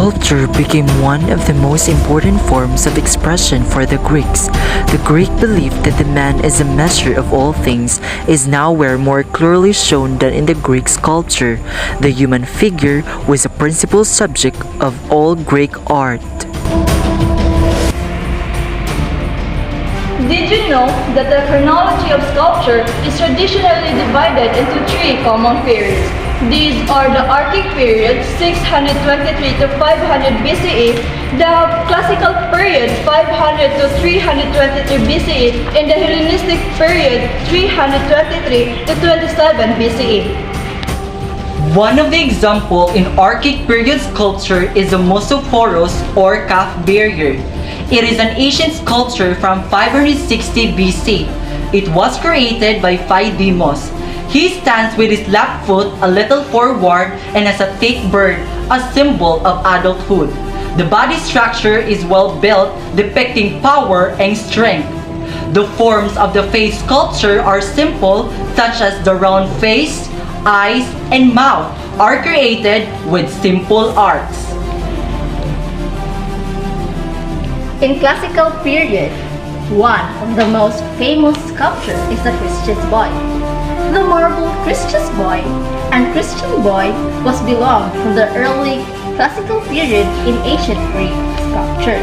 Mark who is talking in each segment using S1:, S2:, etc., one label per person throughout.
S1: Sculpture became one of the most important forms of expression for the Greeks. The Greek belief that the man is a measure of all things is nowhere more clearly shown than in the Greek sculpture. The human figure was a principal subject of all Greek art.
S2: Did you know that the chronology of sculpture is traditionally divided into three common periods? These are the Archaic period 623 to 500 BCE, the Classical period 500 to 323 BCE, and the Hellenistic period 323 to 27 BCE.
S3: One of the examples in Archaic period sculpture is the Mossophoros or calf barrier. It is an ancient sculpture from 560 BC. It was created by Phaidemos. He stands with his left foot a little forward and has a thick beard, a symbol of adulthood. The body structure is well built, depicting power and strength. The forms of the face sculpture are simple, such as the round face, eyes, and mouth are created with simple arcs.
S4: In Classical period, one of the most famous sculptures is the Christus boy. The marble Christus boy and Christian boy was belonged from the early Classical period in ancient Greek sculpture.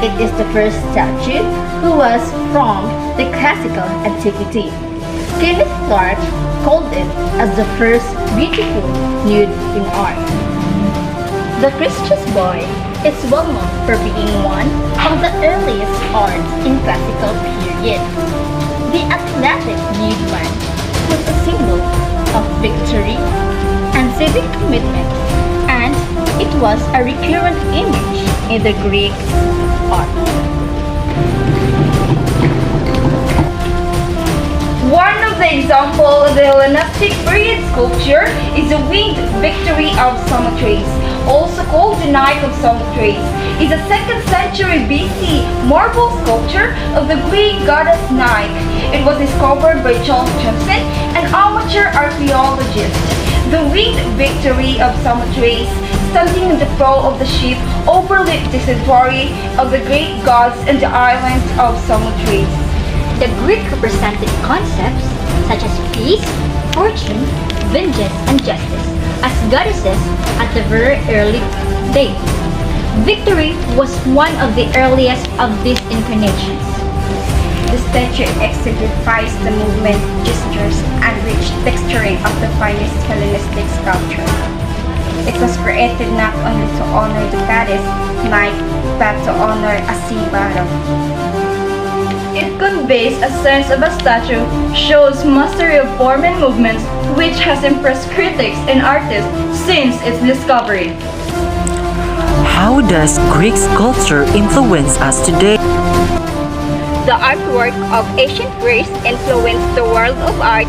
S4: It is the first statue who was from the classical antiquity. Kenneth Clark called it as the first beautiful nude in art. The Christus boy is well known for being one of the earliest arts in Classical period. The athletic nude man was a symbol of victory and civic commitment, and it was a recurrent image in the Greek art.
S2: One of the examples of the Hellenistic period sculpture is the winged victory of Samothrace, also called the Knight of Samothrace. Is a 2nd century BC marble sculpture of the Greek goddess Nike. It was discovered by Charles Johnson, an amateur archaeologist. The winged victory of Samothrace, standing in the prow of the ship, overlooked the sanctuary of the great gods and the islands of Samothrace.
S4: The Greek represented concepts such as peace, fortune, vengeance, and justice as goddesses at the very early days. Victory was one of the earliest of these incarnations.
S2: The statue exemplifies the movement, gestures, and rich texturing of the finest Hellenistic sculpture. It was created not only to honor the goddess Nike, but to honor a sea battle. It conveys a sense of a statue, shows mastery of form and movements, which has impressed critics and artists since its discovery.
S1: How does Greek sculpture influence us today?
S2: The artwork of ancient Greece influenced the world of art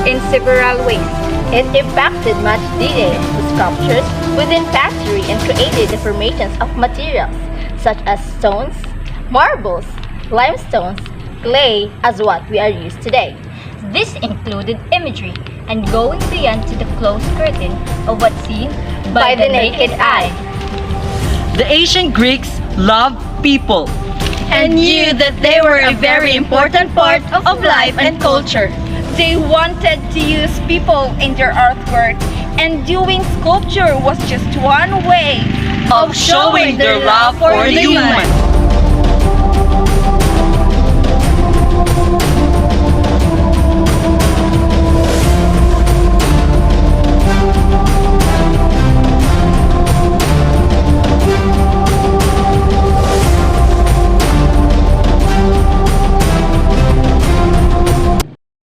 S2: in several ways.
S4: It impacted much detail to sculptures within pottery and created deformations of materials such as stones, marbles, limestones, clay as what we are used today. This included imagery and going beyond to the closed curtain of what's seen by the naked eye.
S3: The ancient Greeks loved people
S2: And knew that they were a very important part of life and culture. They wanted to use people in their artwork, and doing sculpture was just one way
S3: of showing their love for the human.